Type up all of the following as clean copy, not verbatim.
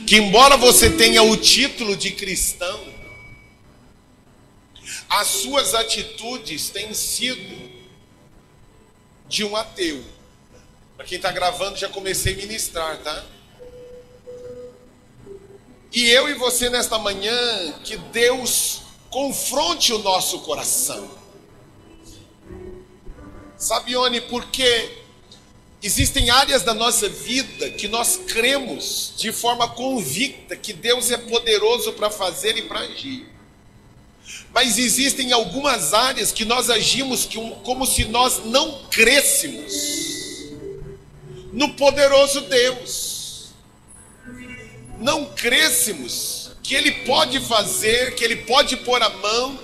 que embora você tenha o título de cristão, as suas atitudes têm sido de um ateu. Para quem está gravando, já comecei a ministrar, tá? E eu e você nesta manhã, que Deus confronte o nosso coração. Sabe, Ione, porque existem áreas da nossa vida que nós cremos de forma convicta que Deus é poderoso para fazer e para agir. Mas existem algumas áreas que nós agimos como se nós não crêssemos no poderoso Deus. Não crêssemos que Ele pode fazer, que Ele pode pôr a mão.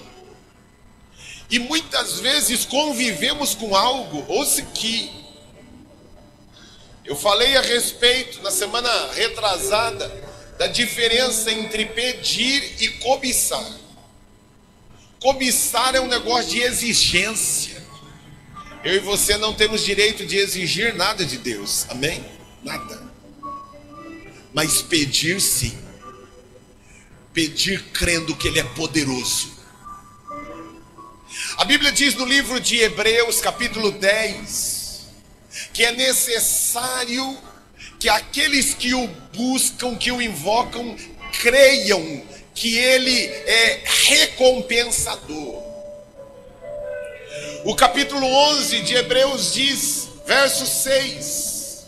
E muitas vezes convivemos com algo, ouça que eu falei a respeito na semana retrasada da diferença entre pedir e cobiçar. Cobiçar é um negócio de exigência. Eu e você não temos direito de exigir nada de Deus, amém? Nada. Mas pedir sim. Pedir crendo que Ele é poderoso. A Bíblia diz no livro de Hebreus, capítulo 10, que é necessário que aqueles que o buscam, que o invocam, creiam que Ele é recompensador. O capítulo 11 de Hebreus diz, verso 6,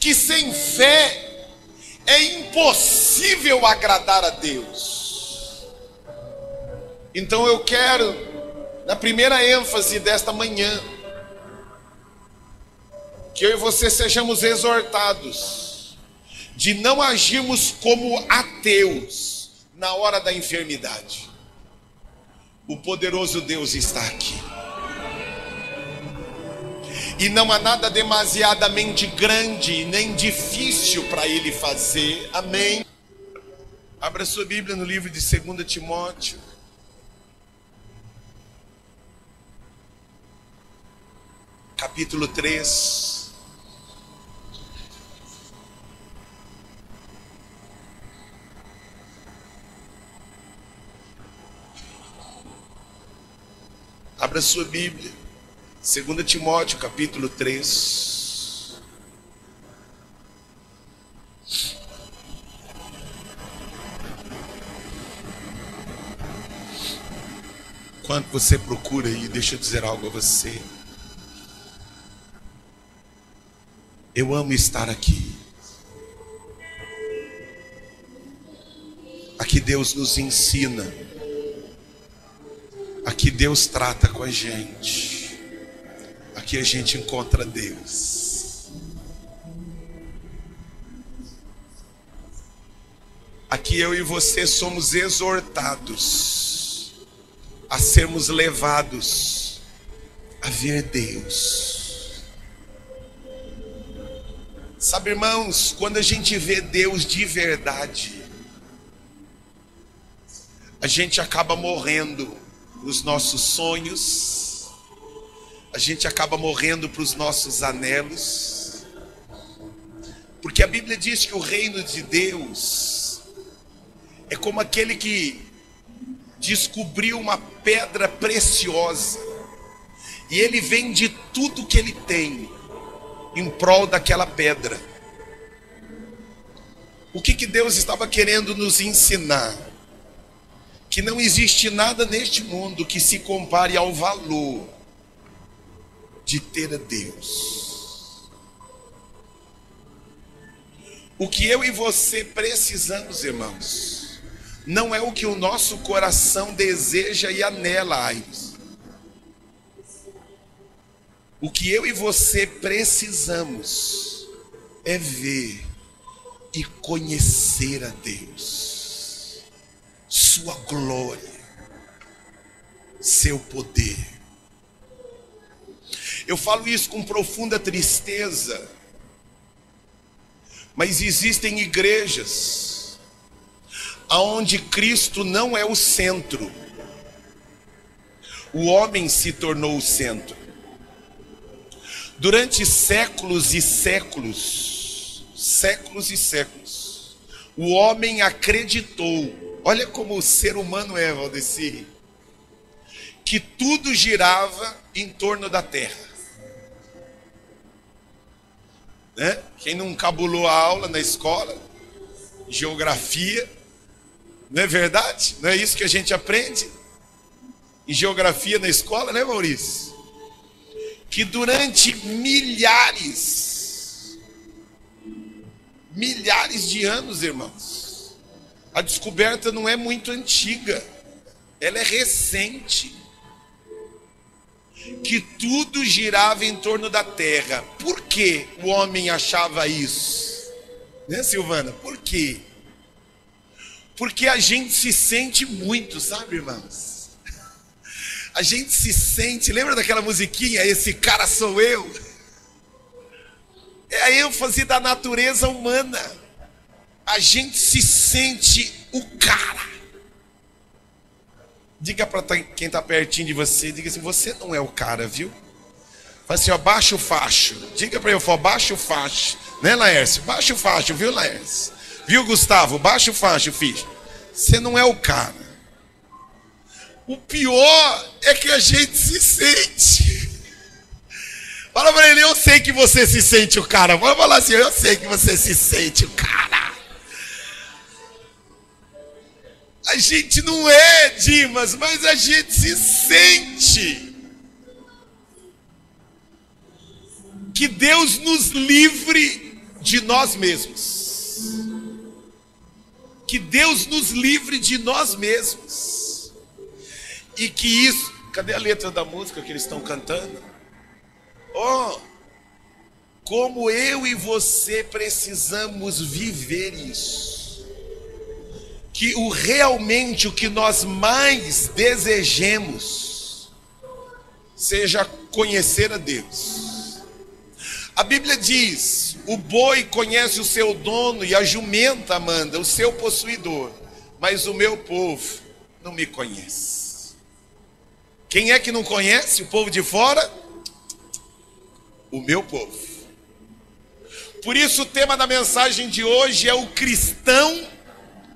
que sem fé é impossível agradar a Deus. Então eu quero, na primeira ênfase desta manhã, que eu e você sejamos exortados de não agirmos como ateus na hora da enfermidade. O poderoso Deus está aqui. E não há nada demasiadamente grande nem difícil para Ele fazer. Amém? Abra sua Bíblia no livro de 2 Timóteo. Capítulo 3. Abra sua Bíblia. 2 Timóteo, capítulo 3. Quando você procura aí, deixa eu dizer algo a você. Eu amo estar aqui. Aqui Deus nos ensina. Aqui Deus trata com a gente. Aqui a gente encontra Deus. Aqui eu e você somos exortados a sermos levados a ver Deus. Sabe, irmãos, quando a gente vê Deus de verdade, a gente acaba morrendo para os nossos sonhos, a gente acaba morrendo para os nossos anelos, porque a Bíblia diz que o reino de Deus é como aquele que descobriu uma pedra preciosa e ele vende tudo que ele tem em prol daquela pedra. O que Deus estava querendo nos ensinar? Que não existe nada neste mundo que se compare ao valor de ter a Deus. O que eu e você precisamos, irmãos, não é o que o nosso coração deseja e anela, Aires. O que eu e você precisamos é ver e conhecer a Deus, sua glória, seu poder. Eu falo isso com profunda tristeza, mas existem igrejas onde Cristo não é o centro, o homem se tornou o centro. Durante séculos e séculos, o homem acreditou, olha como o ser humano é, Valdeci, que tudo girava em torno da terra. Né? Quem não cabulou a aula na escola, geografia, não é verdade? Não é isso que a gente aprende em geografia na escola, né, Maurício? Que durante milhares de anos, irmãos, a descoberta não é muito antiga, ela é recente. Que tudo girava em torno da terra. Por que o homem achava isso? Né, Silvana? Por quê? Porque a gente se sente muito, sabe, irmãos? A gente se sente, lembra daquela musiquinha, esse cara sou eu? É a ênfase da natureza humana. A gente se sente o cara. Diga para quem está pertinho de você, diga assim, você não é o cara, viu? Fala assim, ó, baixa o facho. Diga para eu, baixa o facho. Né, Laércio? Baixa o facho, viu, Laércio? Viu, Gustavo? Baixa o facho, filho. Você não é o cara. O pior é que a gente se sente. Fala para ele, eu sei que você se sente o cara. Vamos falar assim, eu sei que você se sente o cara. A gente não é, Dimas, mas a gente se sente. Que Deus nos livre de nós mesmos. Que Deus nos livre de nós mesmos. E que isso... Cadê a letra da música que eles estão cantando? Oh, como eu e você precisamos viver isso. Que realmente o que nós mais desejemos seja conhecer a Deus. A Bíblia diz, o boi conhece o seu dono e a jumenta, Amanda, o seu possuidor, mas o meu povo não me conhece. Quem é que não conhece? O povo de fora? O meu povo. Por isso o tema da mensagem de hoje é o cristão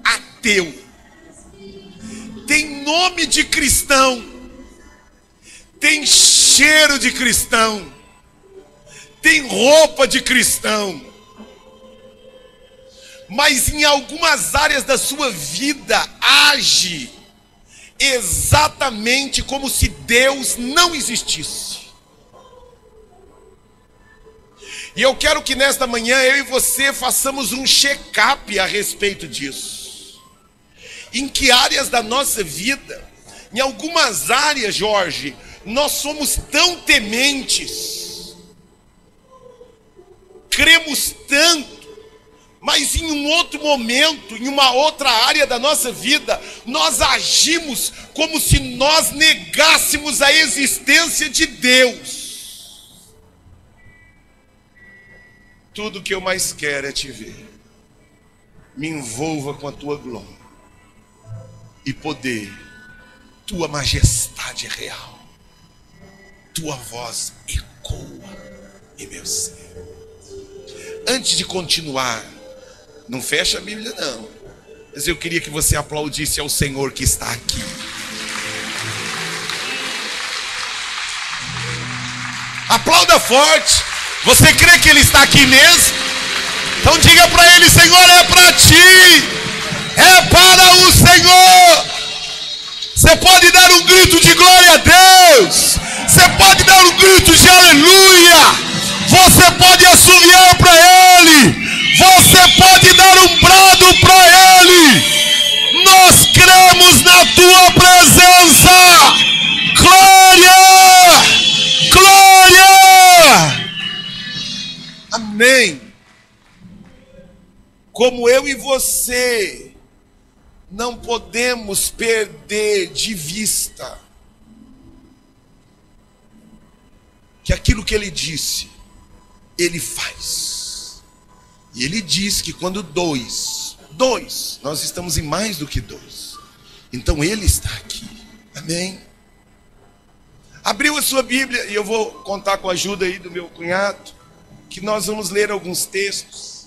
ateu. Tem nome de cristão, tem cheiro de cristão, tem roupa de cristão, mas em algumas áreas da sua vida age exatamente como se Deus não existisse. E eu quero que nesta manhã eu e você façamos um check-up a respeito disso. Em que áreas da nossa vida, em algumas áreas, Jorge, nós somos tão tementes, cremos tanto, mas em um outro momento, em uma outra área da nossa vida, nós agimos como se nós negássemos a existência de Deus. Tudo que eu mais quero é te ver. Me envolva com a tua glória e poder. Tua majestade é real. Tua voz ecoa em meu ser. Antes de continuar, não fecha a Bíblia não, mas eu queria que você aplaudisse ao Senhor que está aqui. Aplauda forte. Você crê que Ele está aqui mesmo? Então diga para Ele, Senhor, é para Ti, é para o Senhor. Você pode dar um grito de glória a Deus, você pode dar um grito de aleluia, você pode assoviar para Ele, você pode dar um brado para Ele. Nós cremos na Tua presença. Glória, glória. Amém. Como eu e você não podemos perder de vista que aquilo que Ele disse, Ele faz. E Ele diz que quando dois, nós estamos em mais do que dois. Então Ele está aqui. Amém. Abriu a sua Bíblia e eu vou contar com a ajuda aí do meu cunhado, que nós vamos ler alguns textos.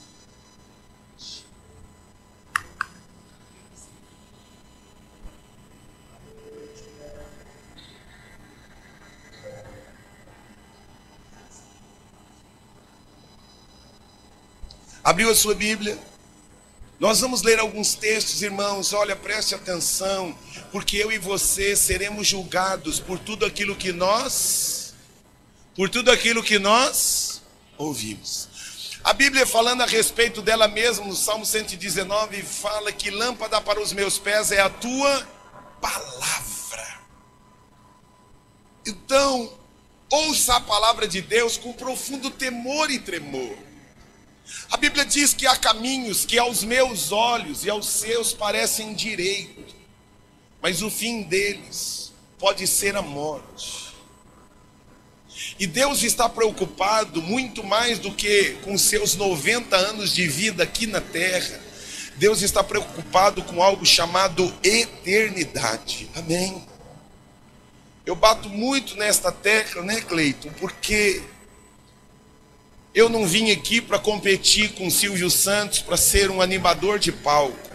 Abriu a sua Bíblia? Nós vamos ler alguns textos, irmãos. Olha, preste atenção, porque eu e você seremos julgados por tudo aquilo que nós ouvimos. A Bíblia, falando a respeito dela mesma, no Salmo 119, fala que lâmpada para os meus pés é a tua palavra. Então, ouça a palavra de Deus com profundo temor e tremor. A Bíblia diz que há caminhos que aos meus olhos e aos seus parecem direito, mas o fim deles pode ser a morte. E Deus está preocupado muito mais do que com seus 90 anos de vida aqui na terra. Deus está preocupado com algo chamado eternidade. Amém? Eu bato muito nesta tecla, né, Cleiton? Porque eu não vim aqui para competir com Silvio Santos, para ser um animador de palco.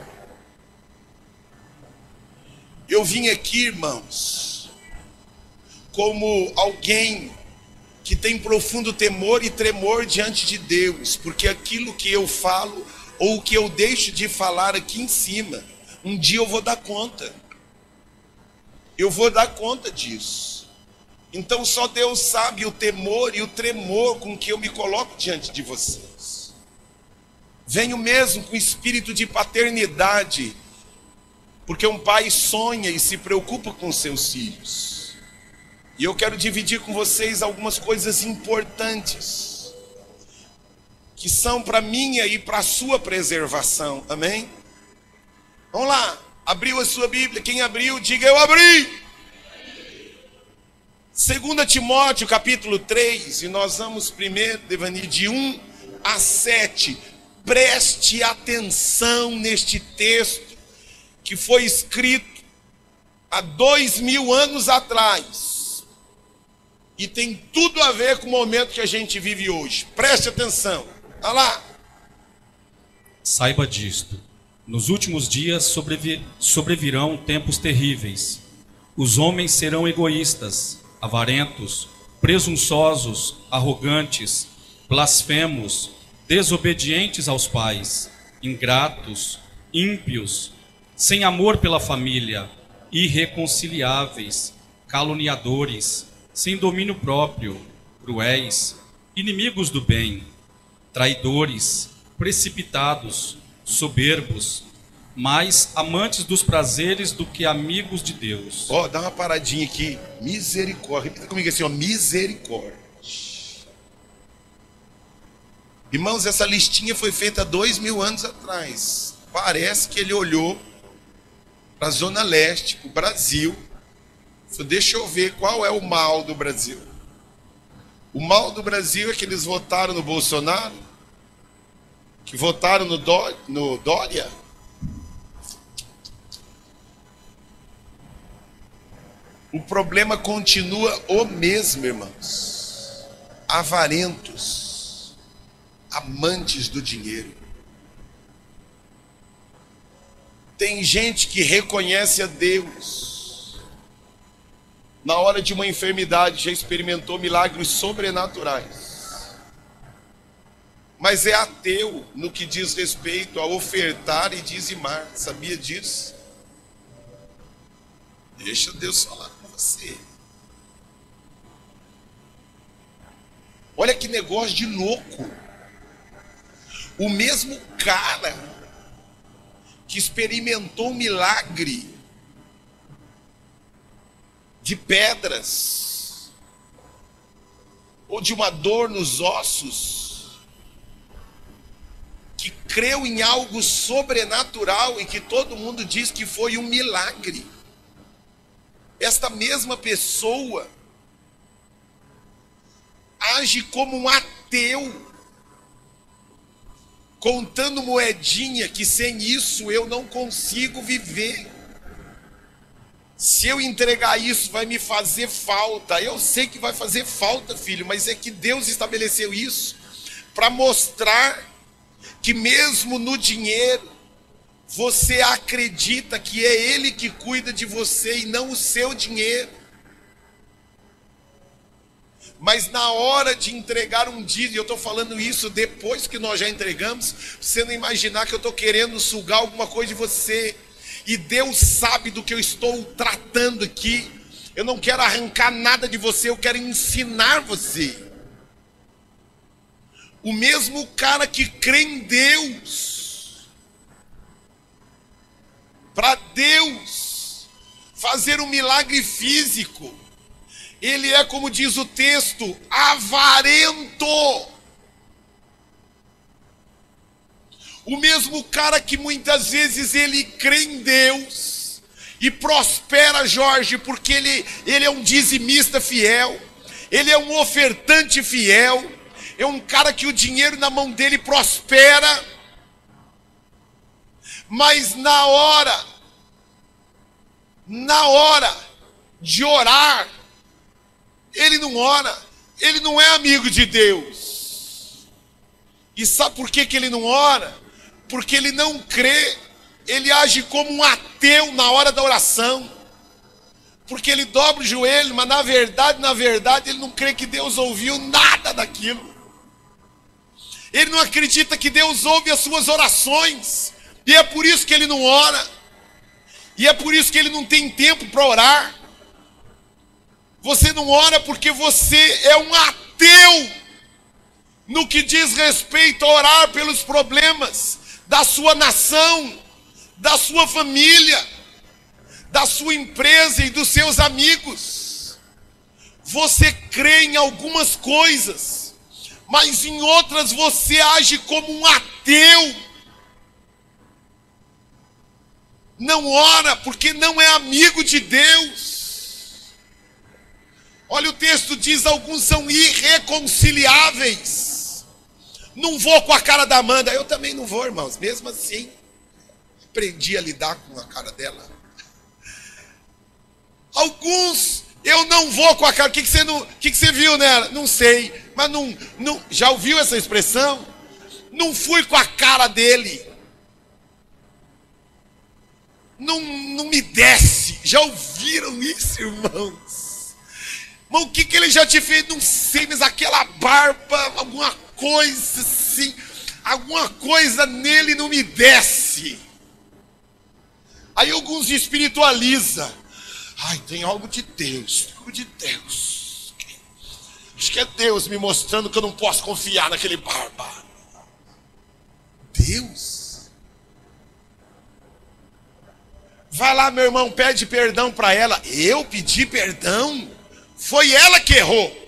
Eu vim aqui, irmãos, como alguém que tem profundo temor e tremor diante de Deus, porque aquilo que eu falo ou o que eu deixo de falar aqui em cima, um dia eu vou dar conta. Eu vou dar conta disso. Então só Deus sabe o temor e o tremor com que eu me coloco diante de vocês. Venho mesmo com espírito de paternidade, porque um pai sonha e se preocupa com seus filhos. E eu quero dividir com vocês algumas coisas importantes, que são para minha e para a sua preservação. Amém? Vamos lá. Abriu a sua Bíblia? Quem abriu, diga eu abri. 2 Timóteo capítulo 3, e nós vamos primeiro, Devani, de 1 a 7. Preste atenção neste texto, que foi escrito há 2000 anos atrás, e tem tudo a ver com o momento que a gente vive hoje. Preste atenção, olha lá. Saiba disto, nos últimos dias sobrevirão tempos terríveis. Os homens serão egoístas, avarentos, presunçosos, arrogantes, blasfemos, desobedientes aos pais, ingratos, ímpios, sem amor pela família, irreconciliáveis, caluniadores, sem domínio próprio, cruéis, inimigos do bem, traidores, precipitados, soberbos, mais amantes dos prazeres do que amigos de Deus. Ó, dá uma paradinha aqui. Misericórdia. Repita comigo assim, ó. Misericórdia. Irmãos, essa listinha foi feita há 2000 anos atrás. Parece que ele olhou para a Zona Leste, para o Brasil. Falou, deixa eu ver qual é o mal do Brasil. O mal do Brasil é que eles votaram no Bolsonaro, que votaram no Dória. O problema continua o mesmo, irmãos. Avarentos, amantes do dinheiro. Tem gente que reconhece a Deus. Na hora de uma enfermidade já experimentou milagres sobrenaturais. Mas é ateu no que diz respeito a ofertar e dizimar. Sabia disso? Deixa Deus falar com você. Olha que negócio de louco. O mesmo cara que experimentou um milagre de pedras ou de uma dor nos ossos, que creu em algo sobrenatural e que todo mundo diz que foi um milagre. Esta mesma pessoa age como um ateu, contando moedinha que sem isso eu não consigo viver. Se eu entregar isso vai me fazer falta. Eu sei que vai fazer falta, filho, mas é que Deus estabeleceu isso para mostrar que mesmo no dinheiro você acredita que é Ele que cuida de você e não o seu dinheiro. Mas na hora de entregar um dízimo, e eu estou falando isso depois que nós já entregamos, você não imaginar que eu estou querendo sugar alguma coisa de você. E Deus sabe do que eu estou tratando aqui. Eu não quero arrancar nada de você, eu quero ensinar você. O mesmo cara que crê em Deus, para Deus fazer um milagre físico, ele é, como diz o texto, avarento. O mesmo cara que muitas vezes ele crê em Deus e prospera, Jorge, porque ele é um dizimista fiel, ele é um ofertante fiel, é um cara que o dinheiro na mão dele prospera, mas na hora de orar, ele não ora, ele não é amigo de Deus. E sabe por que ele não ora? Porque ele não crê, ele age como um ateu na hora da oração. Porque ele dobra o joelho, mas na verdade, ele não crê que Deus ouviu nada daquilo. Ele não acredita que Deus ouve as suas orações. E é por isso que ele não ora. E é por isso que ele não tem tempo para orar. Você não ora porque você é um ateu no que diz respeito a orar pelos problemas da sua nação, da sua família, da sua empresa e dos seus amigos. Você crê em algumas coisas, mas em outras você age como um ateu. Não ora porque não é amigo de Deus. Olha, o texto diz: alguns são irreconciliáveis. Não vou com a cara da Amanda. Eu também não vou, irmãos. Mesmo assim, aprendi a lidar com a cara dela. Alguns, eu não vou com a cara. O que você viu nela? Não sei. Mas não, já ouviu essa expressão? Não fui com a cara dele. Não me desce. Já ouviram isso, irmãos? Mas o que ele já te fez? Não sei, mas aquela barba, alguma coisa assim, alguma coisa nele não me desce. Aí alguns espiritualizam. Ai, tem algo de Deus, algo de Deus. Acho que é Deus me mostrando que eu não posso confiar naquele barba. Deus? Vai lá, meu irmão, pede perdão para ela. Eu pedi perdão? Foi ela que errou.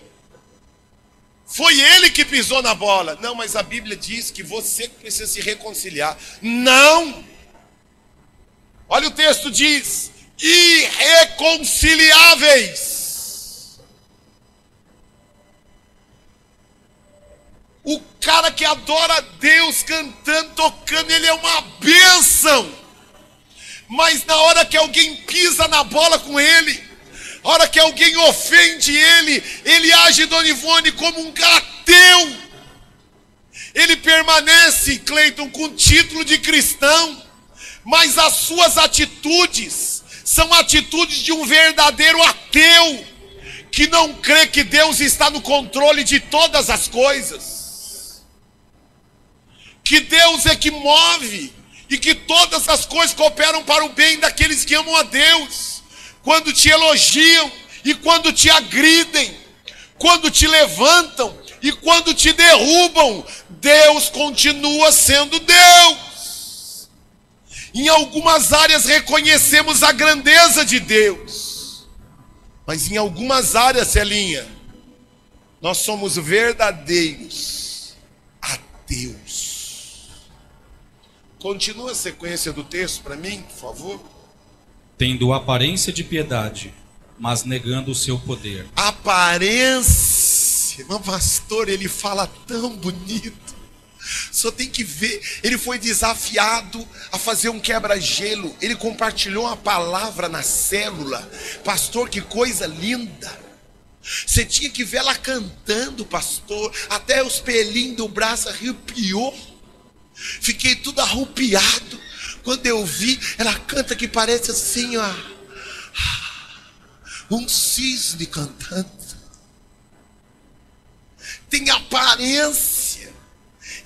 Foi ele que pisou na bola. Não, mas a Bíblia diz que você precisa se reconciliar. Não. Olha, o texto diz: irreconciliáveis. O cara que adora a Deus cantando, tocando, ele é uma bênção. Mas na hora que alguém pisa na bola com ele, a hora que alguém ofende ele, ele age, Dona Ivone, como um ateu. Ele permanece, Cleiton, com título de cristão, mas as suas atitudes são atitudes de um verdadeiro ateu, que não crê que Deus está no controle de todas as coisas, que Deus é que move, e que todas as coisas cooperam para o bem daqueles que amam a Deus. Quando te elogiam e quando te agridem, quando te levantam e quando te derrubam, Deus continua sendo Deus. Em algumas áreas reconhecemos a grandeza de Deus, mas em algumas áreas, Celinha, nós somos verdadeiros ateus. Continua a sequência do texto para mim, por favor. Tendo aparência de piedade, mas negando o seu poder. Aparência, meu pastor, ele fala tão bonito. Só tem que ver, ele foi desafiado a fazer um quebra-gelo. Ele compartilhou uma palavra na célula. Pastor, que coisa linda. Você tinha que ver ela cantando, pastor. Até os pelinhos do braço arrepiou. Fiquei tudo arrupiado quando eu vi. Ela canta que parece assim, ó, um cisne cantando. tem aparência,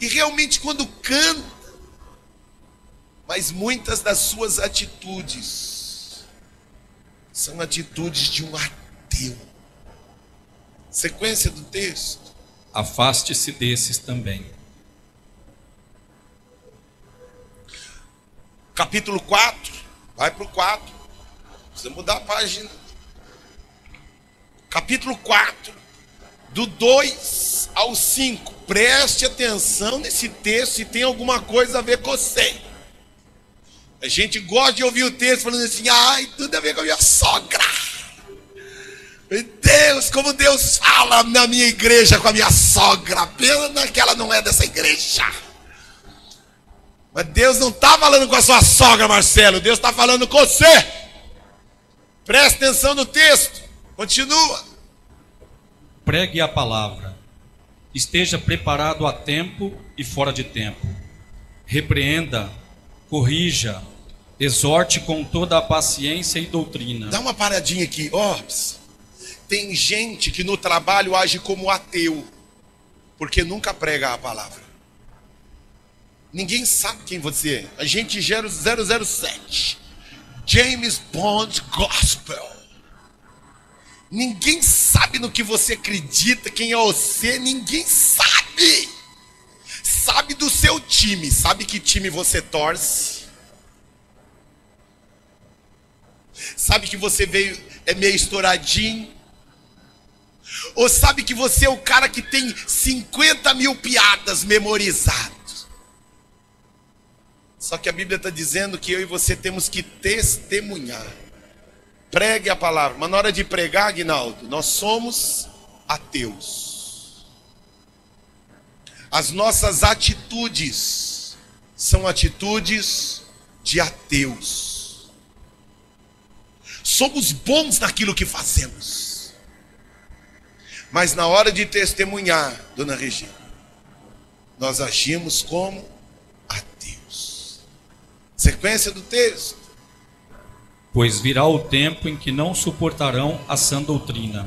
e realmente quando canta, mas muitas das suas atitudes são atitudes de um ateu. Sequência do texto. Afaste-se desses também. Capítulo 4, vai para o 4, precisa mudar a página. Capítulo 4, do 2 ao 5, preste atenção nesse texto se tem alguma coisa a ver com você. A gente gosta de ouvir o texto falando assim, ai, tudo a ver com a minha sogra. Meu Deus, como Deus fala na minha igreja com a minha sogra, pena que ela não é dessa igreja. Mas Deus não está falando com a sua sogra, Marcelo, Deus está falando com você. Preste atenção no texto, continua. Pregue a palavra. Esteja preparado a tempo e fora de tempo. Repreenda, corrija, exorte com toda a paciência e doutrina. Dá uma paradinha aqui, tem gente que no trabalho age como ateu, porque nunca prega a palavra. Ninguém sabe quem você é. Agente 007, James Bond Gospel. Ninguém sabe no que você acredita, quem é você, ninguém sabe. Sabe do seu time, sabe que time você torce? Sabe que você é meio estouradinho? Ou sabe que você é o cara que tem 50 mil piadas memorizadas? Só que a Bíblia está dizendo que eu e você temos que testemunhar. Pregue a palavra. Mas na hora de pregar, Aguinaldo, nós somos ateus. As nossas atitudes são atitudes de ateus. Somos bons naquilo que fazemos. Mas na hora de testemunhar, dona Regina, nós agimos como ateus. Sequência do texto. Pois virá o tempo em que não suportarão a sã doutrina.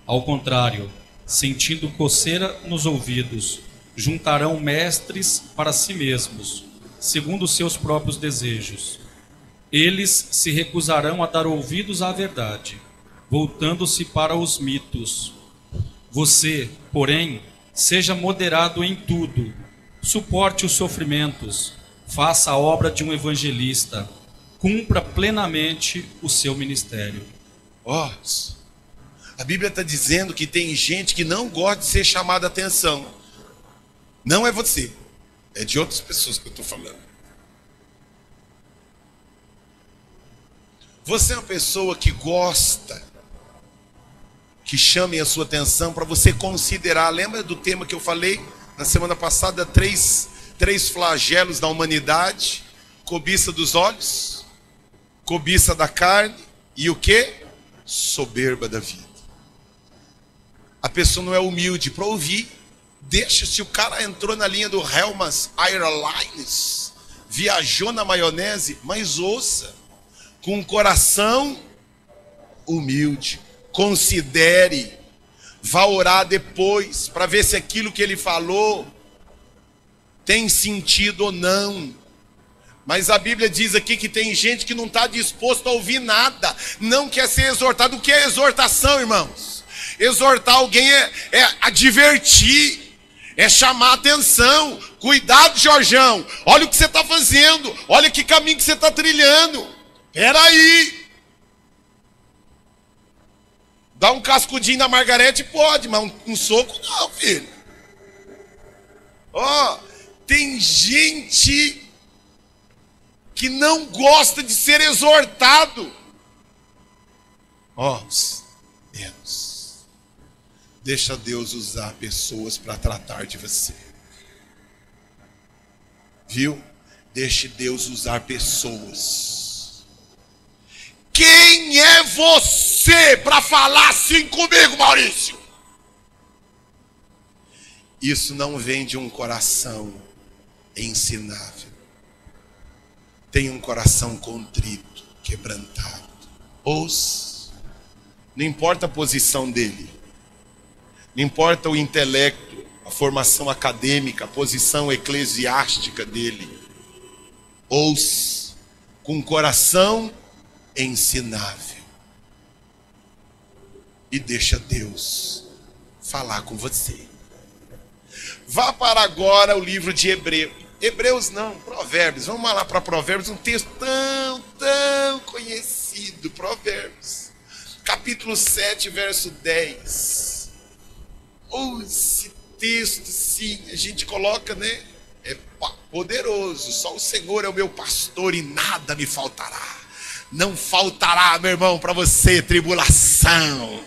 Ao contrário, sentindo coceira nos ouvidos, juntarão mestres para si mesmos, segundo os seus próprios desejos. Eles se recusarão a dar ouvidos à verdade, voltando-se para os mitos. Você, porém, seja moderado em tudo, suporte os sofrimentos, faça a obra de um evangelista, cumpra plenamente o seu ministério. A Bíblia está dizendo que tem gente que não gosta de ser chamada a atenção. Não é você, é de outras pessoas que eu estou falando. Você é uma pessoa que gosta que chamem a sua atenção para você considerar. Lembra do tema que eu falei na semana passada? Três flagelos da humanidade: cobiça dos olhos, cobiça da carne e o que? Soberba da vida. A pessoa não é humilde para ouvir. Deixa, se o cara entrou na linha do Helmas Airlines, viajou na maionese, mas ouça, com um coração humilde. Considere, vá orar depois, para ver se aquilo que ele falou tem sentido ou não. Mas a Bíblia diz aqui que tem gente que não está disposto a ouvir nada, não quer ser exortado. O que é exortação, irmãos? Exortar alguém é advertir, é chamar a atenção. Cuidado, Jorjão, olha o que você está fazendo, olha que caminho que você está trilhando. Peraí. Dá um cascudinho na Margarete pode, mas um soco não, filho. Tem gente que não gosta de ser exortado. Menos. Deixa Deus usar pessoas para tratar de você. Viu? Deixe Deus usar pessoas. Quem é você para falar assim comigo, Maurício? Isso não vem de um coração ensinável. Tem um coração contrito, quebrantado. Ouça. Não importa a posição dele. Não importa o intelecto, a formação acadêmica, a posição eclesiástica dele. Ouça com um coração ensinável. E deixa Deus falar com você. Vá para agora o livro de Hebreus não, Provérbios. Vamos lá para Provérbios, um texto tão conhecido. Provérbios, capítulo 7, verso 10. Esse texto, sim, a gente coloca, né? É poderoso. Só o Senhor é o meu pastor e nada me faltará. Não faltará, meu irmão, para você tribulação.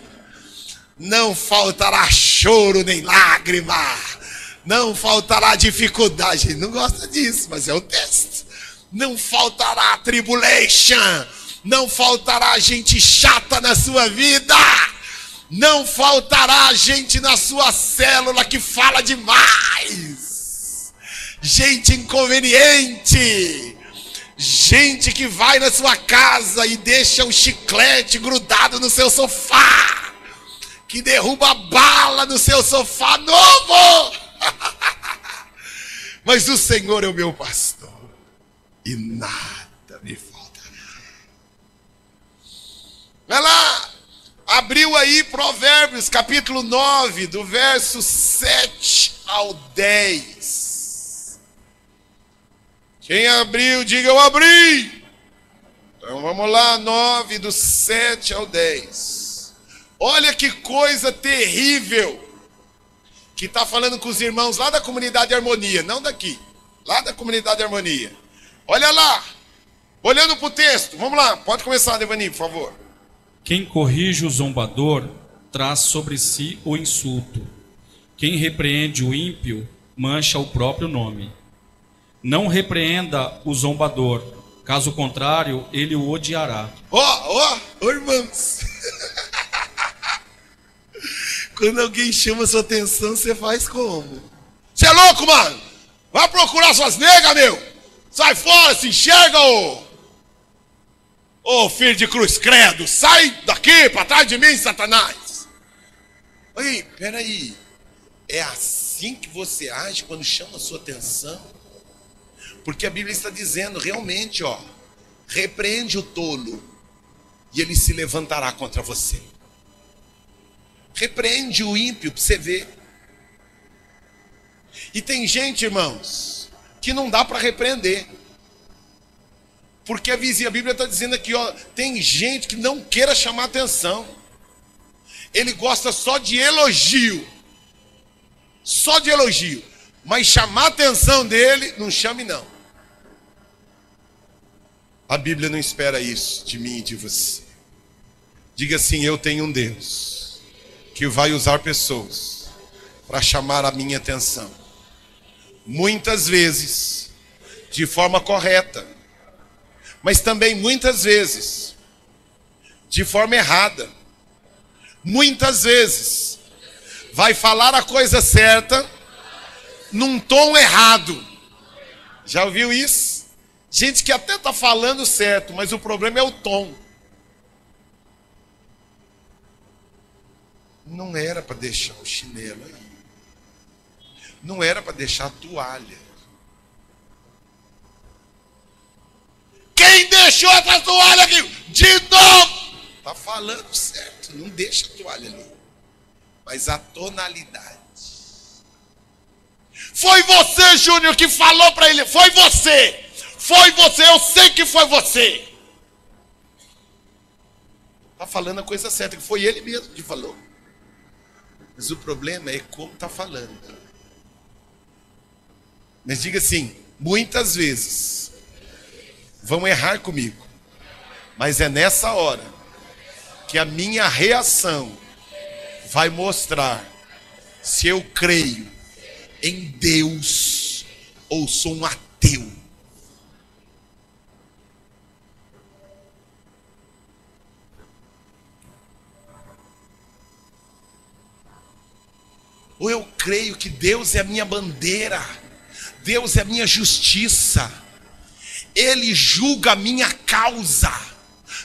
Não faltará choro nem lágrima. Não faltará dificuldade. Não gosta disso, mas é o texto. Não faltará tribulation. Não faltará gente chata na sua vida. Não faltará gente na sua célula que fala demais. Gente inconveniente. Gente que vai na sua casa e deixa um chiclete grudado no seu sofá. Que derruba bala no seu sofá novo. Mas o Senhor é o meu pastor e nada me faltará. Vai lá, abriu aí Provérbios, capítulo 9, do verso 7 ao 10. Quem abriu, diga eu abri. Então vamos lá, 9, do 7 ao 10. Olha que coisa terrível que está falando com os irmãos lá da comunidade Harmonia, não daqui, lá da comunidade Harmonia. Olha lá, olhando para o texto, vamos lá, pode começar, Devani, por favor. Quem corrige o zombador traz sobre si o insulto. Quem repreende o ímpio mancha o próprio nome. Não repreenda o zombador, caso contrário, ele o odiará. Ó, irmãos. Quando alguém chama sua atenção, você faz como? Você é louco, mano? Vai procurar suas negas, meu! Sai fora, se enxerga, ô filho de cruz credo! Sai daqui, pra trás de mim, Satanás! Oi, peraí. É assim que você age quando chama a sua atenção? Porque a Bíblia está dizendo, realmente, ó, repreende o tolo e ele se levantará contra você. Repreende o ímpio para você ver. E tem gente, irmãos, que não dá para repreender. Porque a Bíblia está dizendo aqui, ó, tem gente que não queira chamar atenção. Ele gosta só de elogio. Só de elogio. Mas chamar a atenção dele, não chame não. A Bíblia não espera isso de mim e de você. Diga assim, eu tenho um Deus que vai usar pessoas para chamar a minha atenção. Muitas vezes, de forma correta, mas também muitas vezes, de forma errada. Muitas vezes, vai falar a coisa certa, num tom errado. Já ouviu isso? Gente que até está falando certo, mas o problema é o tom. Não era para deixar o chinelo aí. Não era para deixar a toalha. Quem deixou essa toalha aqui? De novo! Está falando certo. Não deixa a toalha ali. Mas a tonalidade. Foi você, Júnior, que falou para ele. Foi você. Foi você. Eu sei que foi você. Está falando a coisa certa. Que foi ele mesmo que falou. Mas o problema é como está falando. Mas diga assim, muitas vezes vão errar comigo. Mas é nessa hora que a minha reação vai mostrar se eu creio em Deus ou sou um ateu. Ou eu creio que Deus é a minha bandeira, Deus é a minha justiça, Ele julga a minha causa.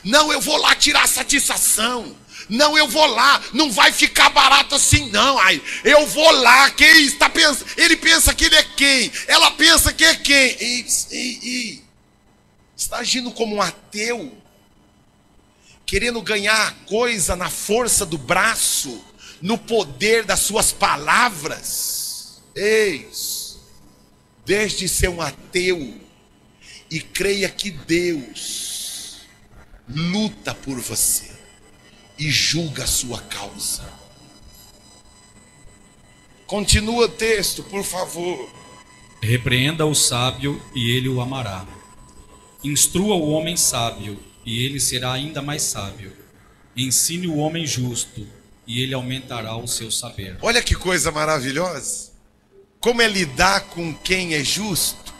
Não, eu vou lá tirar satisfação. Não, eu vou lá, não vai ficar barato assim não. Ai, eu vou lá, que está pensando? Ele pensa que ele é quem? Ela pensa que é quem? Ei. Está agindo como um ateu, querendo ganhar coisa na força do braço, no poder das suas palavras. Eis, deixe de ser um ateu e creia que Deus luta por você e julga a sua causa. Continua o texto, por favor. Repreenda o sábio e ele o amará. Instrua o homem sábio e ele será ainda mais sábio. Ensine o homem justo e ele aumentará o seu saber. Olha que coisa maravilhosa. Como é lidar com quem é justo,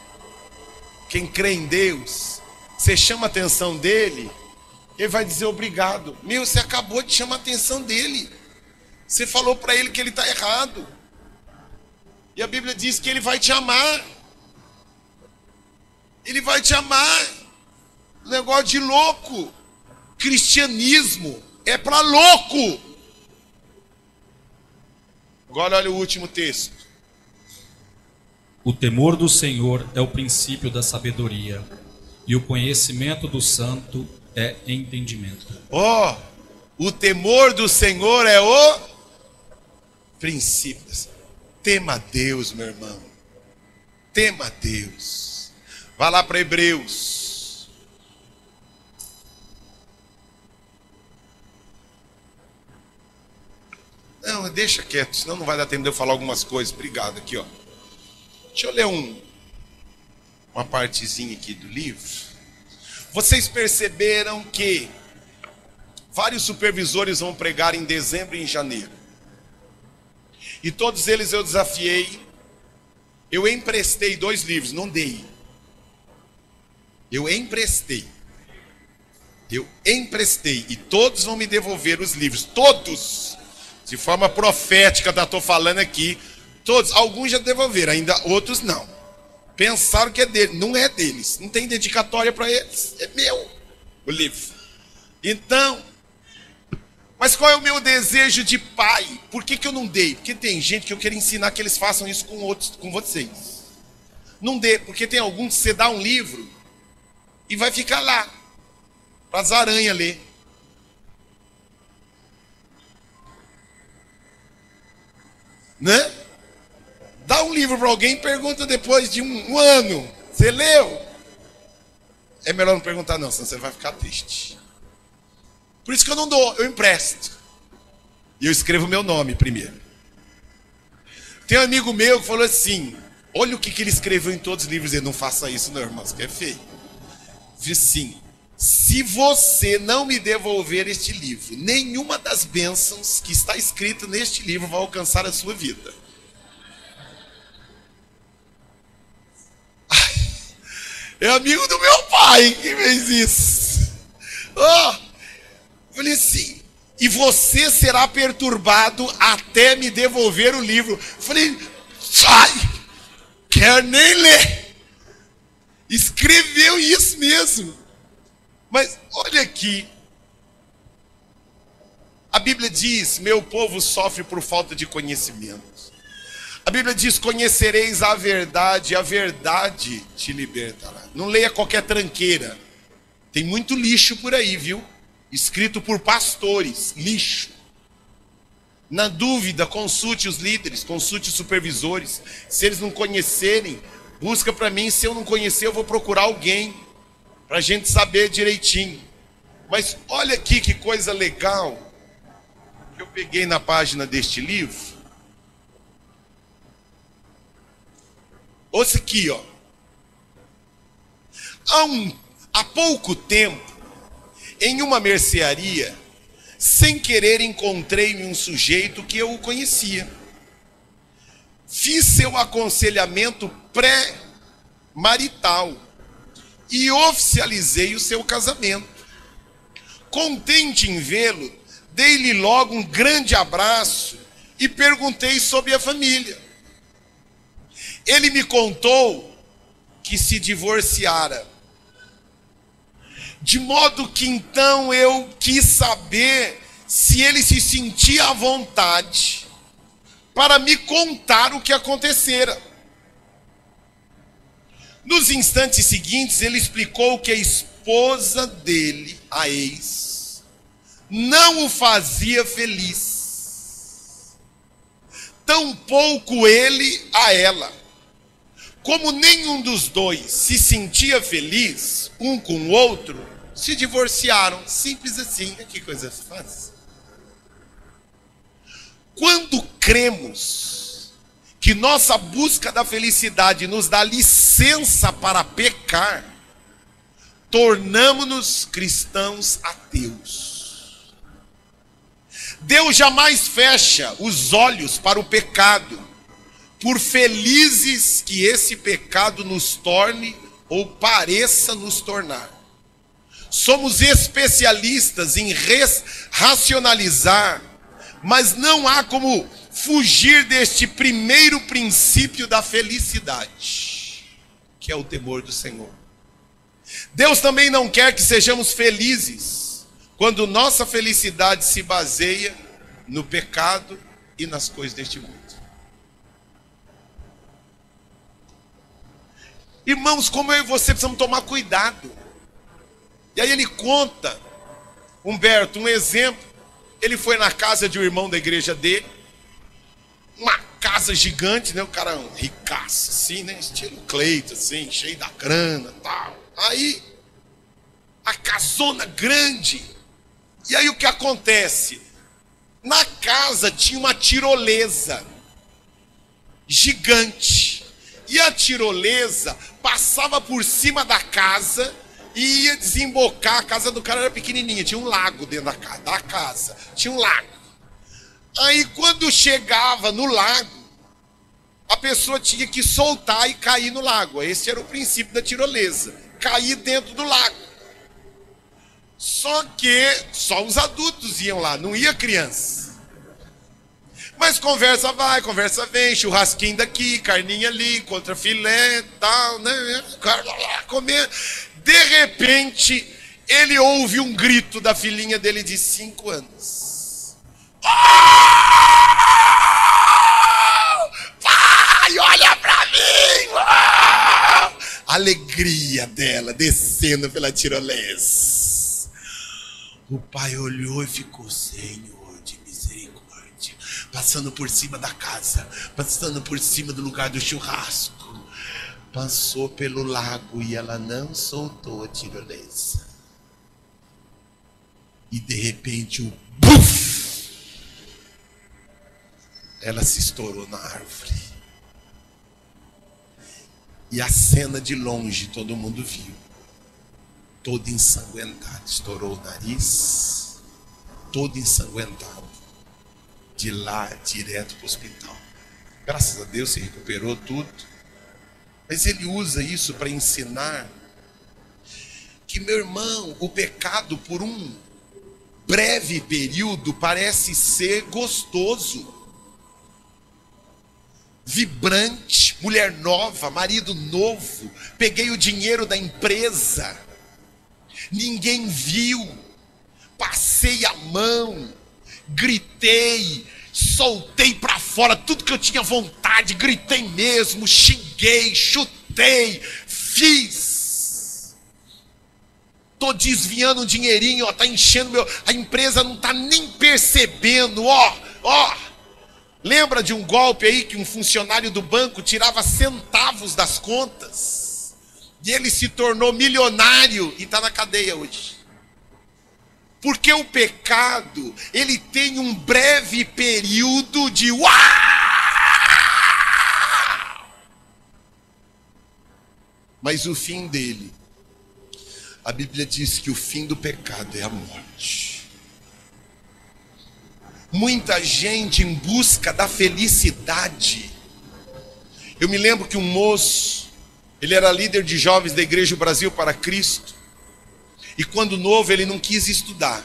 quem crê em Deus. Você chama a atenção dele, ele vai dizer obrigado. Meu, você acabou de chamar a atenção dele. Você falou para ele que ele está errado. E a Bíblia diz que ele vai te amar. Ele vai te amar. Negócio de louco. Cristianismo é para louco. Agora olha o último texto. O temor do Senhor é o princípio da sabedoria, e o conhecimento do santo é entendimento. O temor do Senhor é o princípio. Tema a Deus, meu irmão. Tema a Deus. Vá lá para Hebreus. Não, deixa quieto, senão não vai dar tempo de eu falar algumas coisas. Obrigado aqui, ó. Deixa eu ler uma partezinha aqui do livro. Vocês perceberam que vários supervisores vão pregar em dezembro e em janeiro. E todos eles eu desafiei. Eu emprestei 2 livros, não dei. Eu emprestei. E todos vão me devolver os livros. Todos. De forma profética, estou falando aqui. Todos, alguns já devolveram, ainda outros não. Pensaram que é dele, não é deles. Não tem dedicatória para eles, é meu o livro. Então, mas qual é o meu desejo de pai? Por que eu não dei? Porque tem gente que eu quero ensinar que eles façam isso com outros, com vocês. Não dê, porque tem alguns que você dá um livro e vai ficar lá para as aranhas ler. Né? Dá um livro para alguém e pergunta depois de um ano. Você leu? É melhor não perguntar não, senão você vai ficar triste. Por isso que eu não dou, eu empresto. E eu escrevo meu nome primeiro. Tem um amigo meu que falou assim, olha o que ele escreveu em todos os livros. Ele não faça isso não, irmãos, que é feio. Diz assim, se você não me devolver este livro, nenhuma das bênçãos que está escrita neste livro vai alcançar a sua vida. É amigo do meu pai que fez isso. Falei assim, e você será perturbado até me devolver o livro. Falei, sai, quer nem ler. Escreveu isso mesmo. Mas olha aqui. A Bíblia diz, meu povo sofre por falta de conhecimento. A Bíblia diz, conhecereis a verdade te libertará. Não leia qualquer tranqueira. Tem muito lixo por aí, viu? Escrito por pastores, lixo. Na dúvida, consulte os líderes, consulte os supervisores. Se eles não conhecerem, busca para mim. Se eu não conhecer, eu vou procurar alguém, para a gente saber direitinho. Mas olha aqui que coisa legal, que eu peguei na página deste livro. Ouça aqui, ó. Há pouco tempo, em uma mercearia, sem querer encontrei um sujeito que eu conhecia. Fiz seu aconselhamento pré-marital e oficializei o seu casamento. Contente em vê-lo, dei-lhe logo um grande abraço e perguntei sobre a família. Ele me contou que se divorciara. De modo que então eu quis saber se ele se sentia à vontade para me contar o que acontecera. Nos instantes seguintes, ele explicou que a esposa dele, a ex, não o fazia feliz. Tampouco ele a ela. Como nenhum dos dois se sentia feliz, um com o outro, se divorciaram. Simples assim. Que coisa fácil. Quando cremos que nossa busca da felicidade nos dá licença para pecar, tornamo-nos cristãos ateus. Deus jamais fecha os olhos para o pecado, por felizes que esse pecado nos torne ou pareça nos tornar. Somos especialistas em racionalizar, mas não há como fugir deste primeiro princípio da felicidade, que é o temor do Senhor. Deus também não quer que sejamos felizes quando nossa felicidade se baseia no pecado e nas coisas deste mundo. Irmãos, como eu e você precisamos tomar cuidado. E aí ele conta, Humberto, um exemplo. Ele foi na casa de um irmão da igreja dele, uma casa gigante, né? O cara ricaço, assim, né? Estilo Cleito, assim, cheio da grana e tal. Aí, a casona grande. E aí o que acontece? Na casa tinha uma tirolesa gigante. E a tirolesa passava por cima da casa e ia desembocar. A casa do cara era pequenininha, tinha um lago dentro da casa. Tinha um lago. Aí quando chegava no lago, a pessoa tinha que soltar e cair no lago. Esse era o princípio da tirolesa. Cair dentro do lago. Só que só os adultos iam lá, não ia criança. Mas conversa vai, conversa vem, churrasquinho daqui, carninha ali, contra filé, tal, né? O cara lá comendo. De repente, ele ouve um grito da filhinha dele de 5 anos. Oh! Pai, olha pra mim! Oh! Alegria dela descendo pela tirolesa. O pai olhou e ficou: Senhor, passando por cima da casa, passando por cima do lugar do churrasco, passou pelo lago e ela não soltou a tirolesa. E de repente o buf! Ela se estourou na árvore. E a cena de longe todo mundo viu. Todo ensanguentado, estourou o nariz, todo ensanguentado. De lá, direto para o hospital. Graças a Deus se recuperou tudo. Mas ele usa isso para ensinar que, meu irmão, o pecado por um breve período parece ser gostoso, vibrante, mulher nova, marido novo, peguei o dinheiro da empresa, ninguém viu, passei a mão, gritei, soltei para fora tudo que eu tinha vontade, gritei mesmo, xinguei, chutei, fiz. Tô desviando um dinheirinho, ó, tá enchendo a empresa não tá nem percebendo, ó. Lembra de um golpe aí que um funcionário do banco tirava centavos das contas? E ele se tornou milionário e tá na cadeia hoje. Porque o pecado, ele tem um breve período de uau! Mas o fim dele, a Bíblia diz que o fim do pecado é a morte. Muita gente em busca da felicidade. Eu me lembro que um moço, ele era líder de jovens da Igreja Brasil para Cristo. E quando novo ele não quis estudar.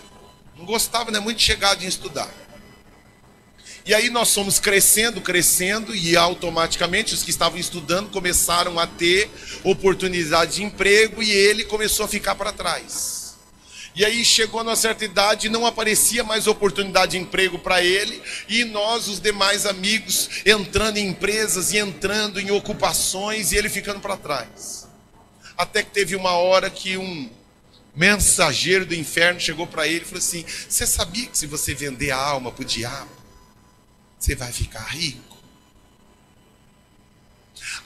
Não gostava, né, muito chegado em estudar. E aí nós fomos crescendo, e automaticamente os que estavam estudando começaram a ter oportunidade de emprego e ele começou a ficar para trás. E aí chegou a uma certa idade, não aparecia mais oportunidade de emprego para ele, e nós, os demais amigos, entrando em empresas e entrando em ocupações, e ele ficando para trás. Até que teve uma hora que um mensageiro do inferno chegou para ele e falou assim: você sabia que se você vender a alma para o diabo, você vai ficar rico?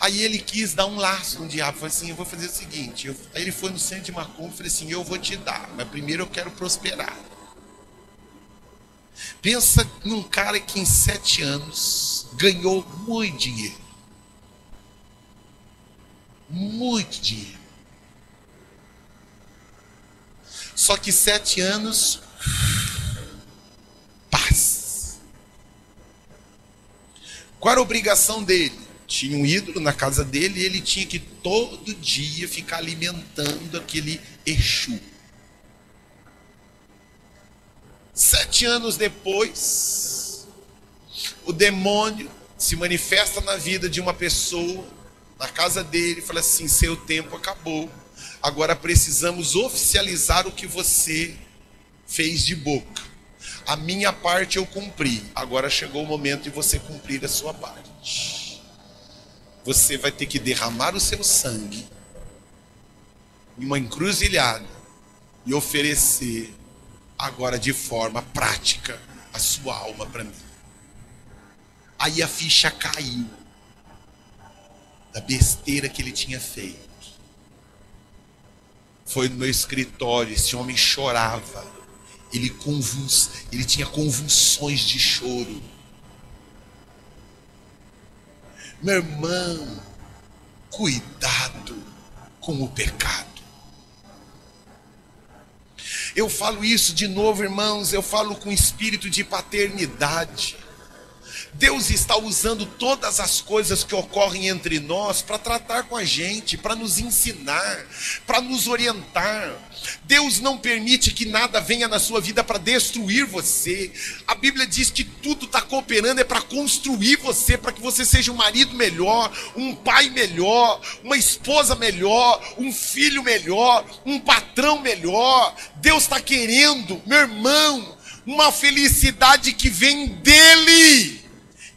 Aí ele quis dar um laço no diabo, falou assim: eu vou fazer o seguinte. Aí ele foi no centro de macumba e falou assim: eu vou te dar, mas primeiro eu quero prosperar. Pensa num cara que em 7 anos ganhou muito dinheiro. Muito dinheiro. Só que 7 anos, paz. Qual era a obrigação dele? Tinha um ídolo na casa dele e ele tinha que todo dia ficar alimentando aquele Exu. 7 anos depois, o demônio se manifesta na vida de uma pessoa, na casa dele, e fala assim: seu tempo acabou, agora precisamos oficializar o que você fez de boca. A minha parte eu cumpri, agora chegou o momento de você cumprir a sua parte. Você vai ter que derramar o seu sangue em uma encruzilhada e oferecer agora de forma prática a sua alma para mim. Aí a ficha caiu da besteira que ele tinha feito. Foi no meu escritório, esse homem chorava, ele tinha convulsões de choro. Meu irmão, cuidado com o pecado. Eu falo isso de novo, irmãos, eu falo com espírito de paternidade. Deus está usando todas as coisas que ocorrem entre nós para tratar com a gente, para nos ensinar, para nos orientar. Deus não permite que nada venha na sua vida para destruir você. A Bíblia diz que tudo está cooperando para construir você, para que você seja um marido melhor, um pai melhor, uma esposa melhor, um filho melhor, um patrão melhor. Deus está querendo, meu irmão, uma felicidade que vem dele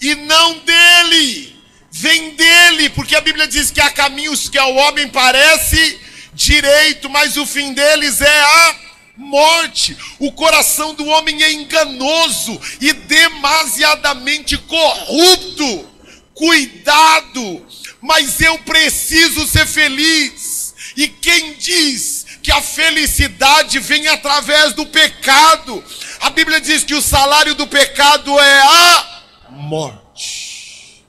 e não dele. Vem dele, porque a Bíblia diz que há caminhos que ao homem parece direito, mas o fim deles é a morte. O coração do homem é enganoso e demasiadamente corrupto. Cuidado, mas eu preciso ser feliz. E quem diz que a felicidade vem através do pecado? A Bíblia diz que o salário do pecado é a morte.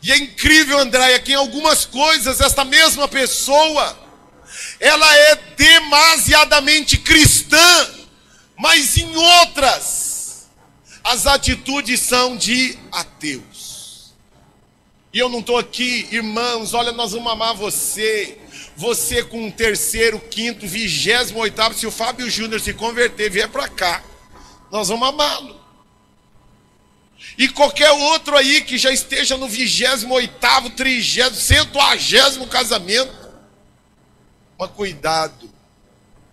E é incrível, Andréia, que em algumas coisas esta mesma pessoa, ela é demasiadamente cristã, mas em outras as atitudes são de ateus. E eu não estou aqui, irmãos, olha, nós vamos amar você. Você com o 3º, 5º, 28º, se o Fábio Júnior se converter e vier para cá, nós vamos amá-lo. E qualquer outro aí que já esteja no 28º, 30º, 120º casamento, mas cuidado.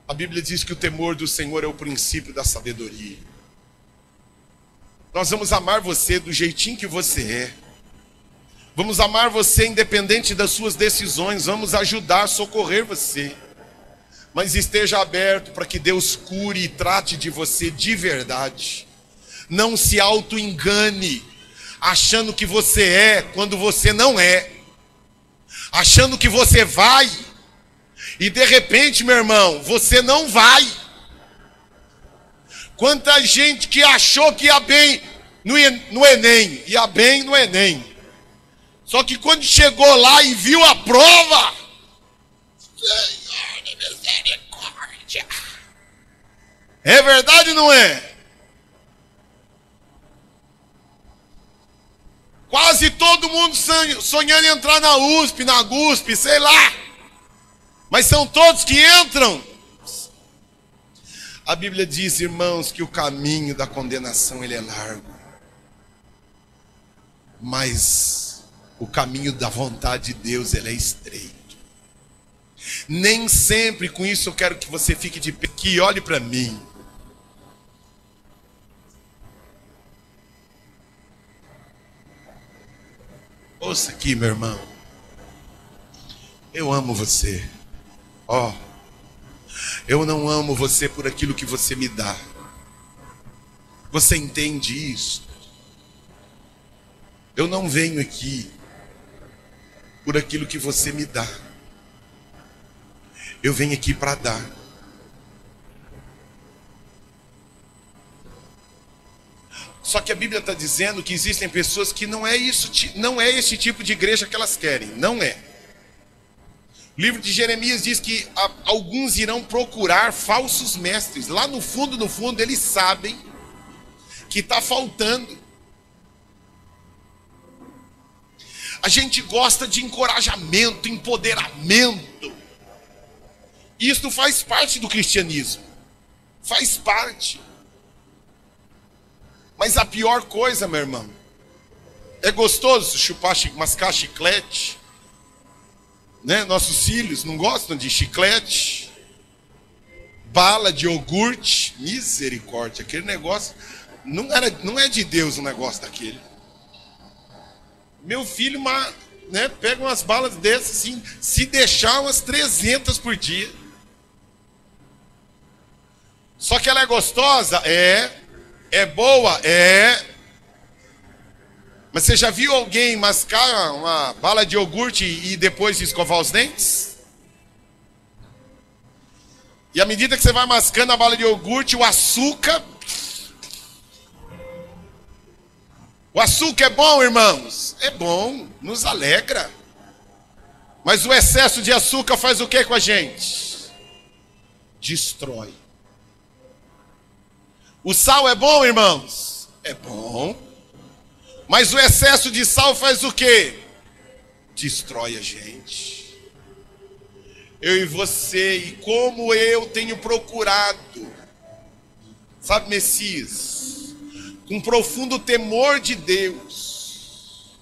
A Bíblia diz que o temor do Senhor é o princípio da sabedoria. Nós vamos amar você do jeitinho que você é. Vamos amar você independente das suas decisões. Vamos ajudar, socorrer você. Mas esteja aberto para que Deus cure e trate de você de verdade. Não se auto-engane, achando que você é quando você não é. Achando que você vai e de repente, meu irmão, você não vai. Quanta gente que achou que ia bem no Enem, ia bem no Enem. Só que quando chegou lá e viu a prova, Senhor de misericórdia. É verdade ou não é? Quase todo mundo sonhando em entrar na USP, na GUSP, sei lá. Mas são todos que entram. A Bíblia diz, irmãos, que o caminho da condenação ele é largo. Mas o caminho da vontade de Deus ele é estreito. Nem sempre com isso eu quero que você fique de pé aqui e olhe para mim. Ouça aqui, meu irmão. Eu amo você. Ó, eu não amo você por aquilo que você me dá. Você entende isso? Eu não venho aqui por aquilo que você me dá. Eu venho aqui para dar. Só que a Bíblia está dizendo que existem pessoas que não é esse tipo de igreja que elas querem. Não é. O livro de Jeremias diz que alguns irão procurar falsos mestres. Lá no fundo, eles sabem que está faltando. A gente gosta de encorajamento, empoderamento. Isso faz parte do cristianismo. Faz parte. Mas a pior coisa, meu irmão, é gostoso mascar chiclete, né? Nossos filhos não gostam de chiclete, bala de iogurte, misericórdia, aquele negócio não é de Deus um negócio daquele. Meu filho, né, pega umas balas dessas assim, se deixar umas 300 por dia. Só que ela é gostosa? É boa? É. Mas você já viu alguém mascar uma bala de iogurte e depois escovar os dentes? E à medida que você vai mascando a bala de iogurte, o açúcar é bom, irmãos? É bom, nos alegra. Mas o excesso de açúcar faz o que com a gente? Destrói. O sal é bom, irmãos? É bom. Mas o excesso de sal faz o quê? Destrói a gente. Eu e você, e como eu tenho procurado, sabe, Messias, com profundo temor de Deus,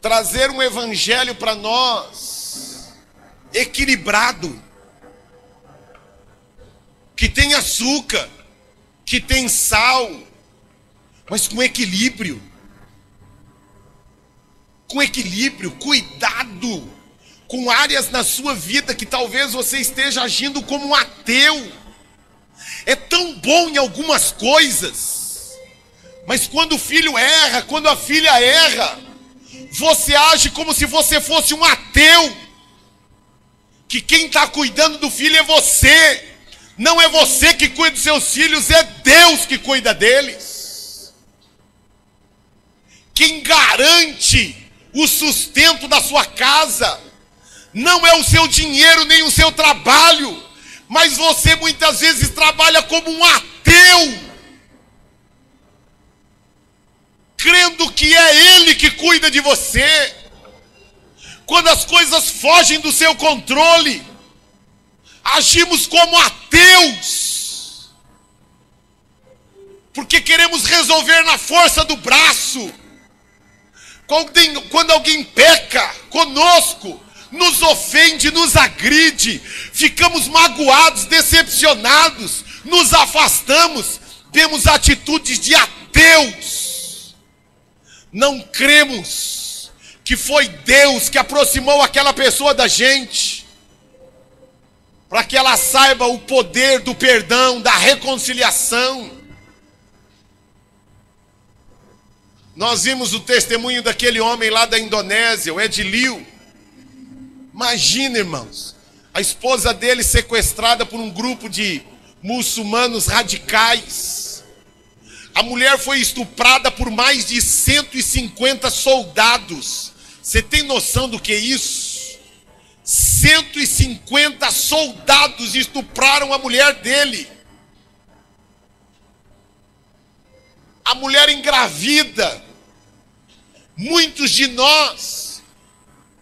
trazer um evangelho para nós, equilibrado, que tem açúcar, que tem sal, mas com equilíbrio. Com equilíbrio, cuidado com áreas na sua vida que talvez você esteja agindo como um ateu. É tão bom em algumas coisas, mas quando o filho erra, quando a filha erra, você age como se você fosse um ateu, que quem está cuidando do filho é você. Não é você que cuida dos seus filhos, é Deus que cuida deles. Quem garante o sustento da sua casa não é o seu dinheiro nem o seu trabalho, mas você muitas vezes trabalha como um ateu, crendo que é Ele que cuida de você. Quando as coisas fogem do seu controle, agimos como ateus, porque queremos resolver na força do braço. Quando alguém peca conosco, nos ofende, nos agride, ficamos magoados, decepcionados, nos afastamos, temos atitudes de ateus. Não cremos que foi Deus que aproximou aquela pessoa da gente, para que ela saiba o poder do perdão, da reconciliação. Nós vimos o testemunho daquele homem lá da Indonésia, o Edilio. Imagina, irmãos, a esposa dele sequestrada por um grupo de muçulmanos radicais. A mulher foi estuprada por mais de 150 soldados. Você tem noção do que é isso? 150 soldados estupraram a mulher dele. A mulher engravida. Muitos de nós,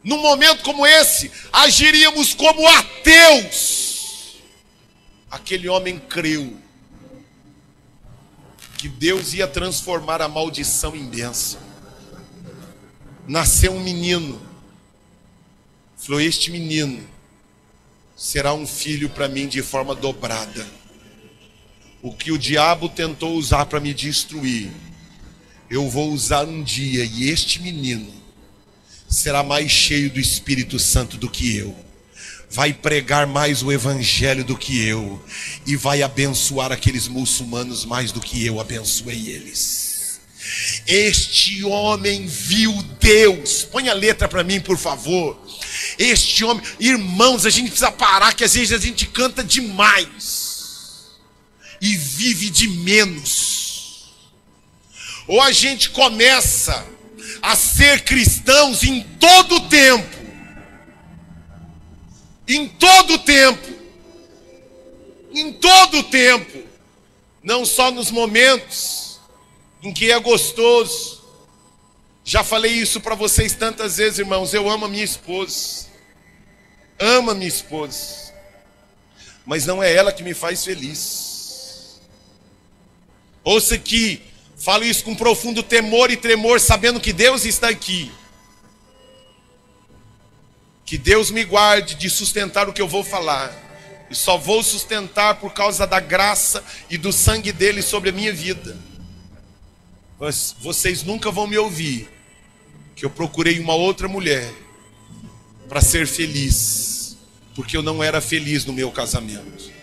num momento como esse, agiríamos como ateus. Aquele homem creu que Deus ia transformar a maldição em bênção. Nasceu um menino. Falou, este menino será um filho para mim de forma dobrada. O que o diabo tentou usar para me destruir, eu vou usar um dia, e este menino será mais cheio do Espírito Santo do que eu. Vai pregar mais o evangelho do que eu, e vai abençoar aqueles muçulmanos mais do que eu abençoei eles. Este homem viu Deus. Põe a letra para mim, por favor. Este homem, irmãos, a gente precisa parar, que às vezes a gente canta demais e vive de menos. Ou a gente começa a ser cristãos em todo o tempo. Em todo o tempo. Em todo o tempo. Não só nos momentos em que é gostoso. Já falei isso para vocês tantas vezes, irmãos. Eu amo a minha esposa. Amo a minha esposa. Mas não é ela que me faz feliz. Ouça aqui. Falo isso com profundo temor e tremor, sabendo que Deus está aqui. Que Deus me guarde de sustentar o que eu vou falar. E só vou sustentar por causa da graça e do sangue dele sobre a minha vida. Mas vocês nunca vão me ouvir que eu procurei uma outra mulher para ser feliz, porque eu não era feliz no meu casamento.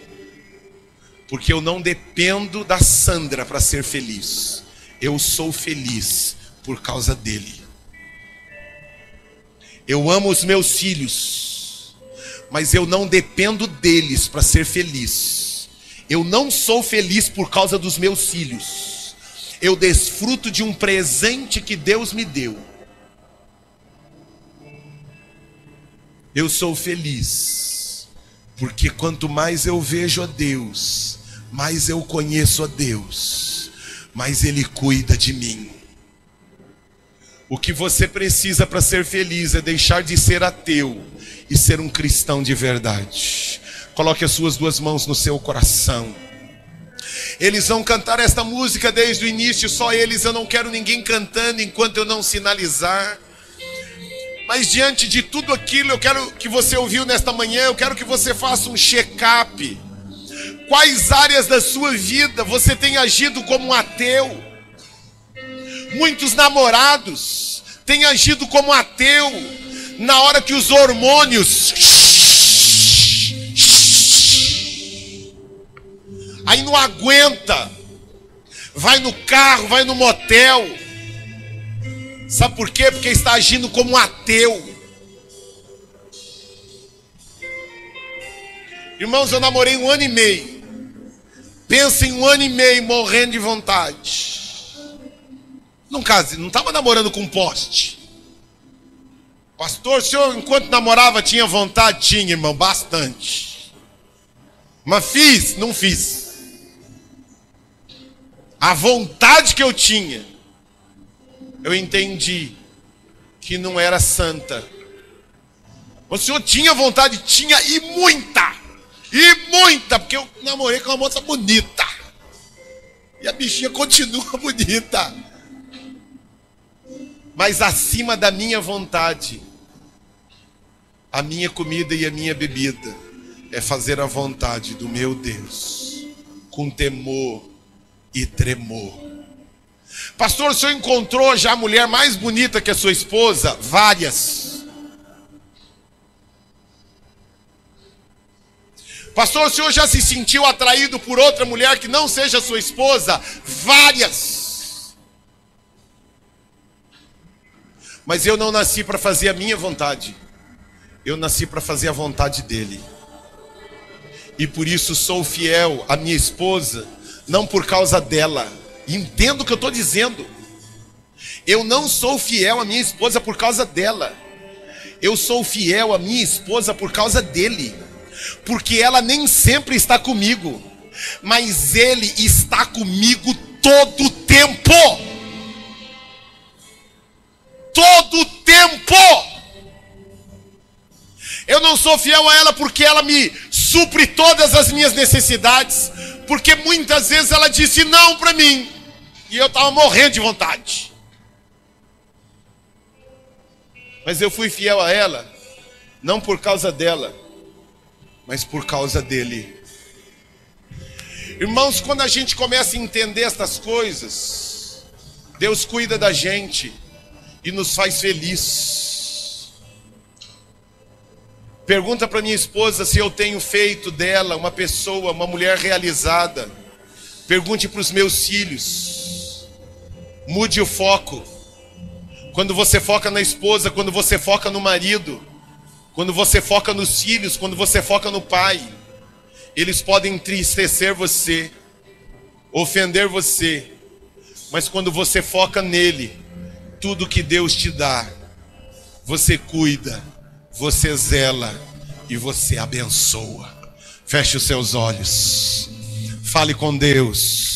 Porque eu não dependo da Sandra para ser feliz. Eu sou feliz por causa dele. Eu amo os meus filhos, mas eu não dependo deles para ser feliz. Eu não sou feliz por causa dos meus filhos. Eu desfruto de um presente que Deus me deu. Eu sou feliz, porque quanto mais eu vejo a Deus, mais eu conheço a Deus, mais Ele cuida de mim. O que você precisa para ser feliz é deixar de ser ateu e ser um cristão de verdade. Coloque as suas duas mãos no seu coração. Eles vão cantar esta música desde o início, só eles, eu não quero ninguém cantando enquanto eu não sinalizar. Mas diante de tudo aquilo, eu quero que você ouviu nesta manhã, eu quero que você faça um check-up. Quais áreas da sua vida você tem agido como um ateu? Muitos namorados têm agido como ateu na hora que os hormônios aí não aguenta, vai no carro, vai no motel. Sabe por quê? Porque está agindo como um ateu. Irmãos, eu namorei 1 ano e meio. Pensa em 1 ano e meio morrendo de vontade. Não casei, não estava namorando com poste. Pastor, o senhor enquanto namorava tinha vontade? Tinha, irmão, bastante. Mas fiz? Não fiz. A vontade que eu tinha, eu entendi que não era santa. O senhor tinha vontade? Tinha, e muita. E muita, porque eu namorei com uma moça bonita. E a bichinha continua bonita. Mas acima da minha vontade, a minha comida e a minha bebida é fazer a vontade do meu Deus, com temor e tremor. Pastor, o senhor encontrou já a mulher mais bonita que a sua esposa? Várias. Pastor, o senhor já se sentiu atraído por outra mulher que não seja sua esposa? Várias. Mas eu não nasci para fazer a minha vontade. Eu nasci para fazer a vontade dele. E por isso sou fiel à minha esposa, não por causa dela. Entendo o que eu estou dizendo. Eu não sou fiel à minha esposa por causa dela. Eu sou fiel à minha esposa por causa dele. Porque ela nem sempre está comigo, mas ele está comigo todo o tempo. Todo o tempo. Eu não sou fiel a ela porque ela me supre todas as minhas necessidades, porque muitas vezes ela disse não para mim e eu estava morrendo de vontade. Mas eu fui fiel a ela não por causa dela, mas por causa dele. Irmãos, quando a gente começa a entender estas coisas, Deus cuida da gente e nos faz feliz. Pergunta para minha esposa se eu tenho feito dela uma pessoa, uma mulher realizada. Pergunte para os meus filhos. Mude o foco. Quando você foca na esposa, quando você foca no marido, quando você foca nos filhos, quando você foca no pai, eles podem entristecer você, ofender você, mas quando você foca nele, tudo que Deus te dá, você cuida, você zela e você abençoa. Feche os seus olhos, fale com Deus.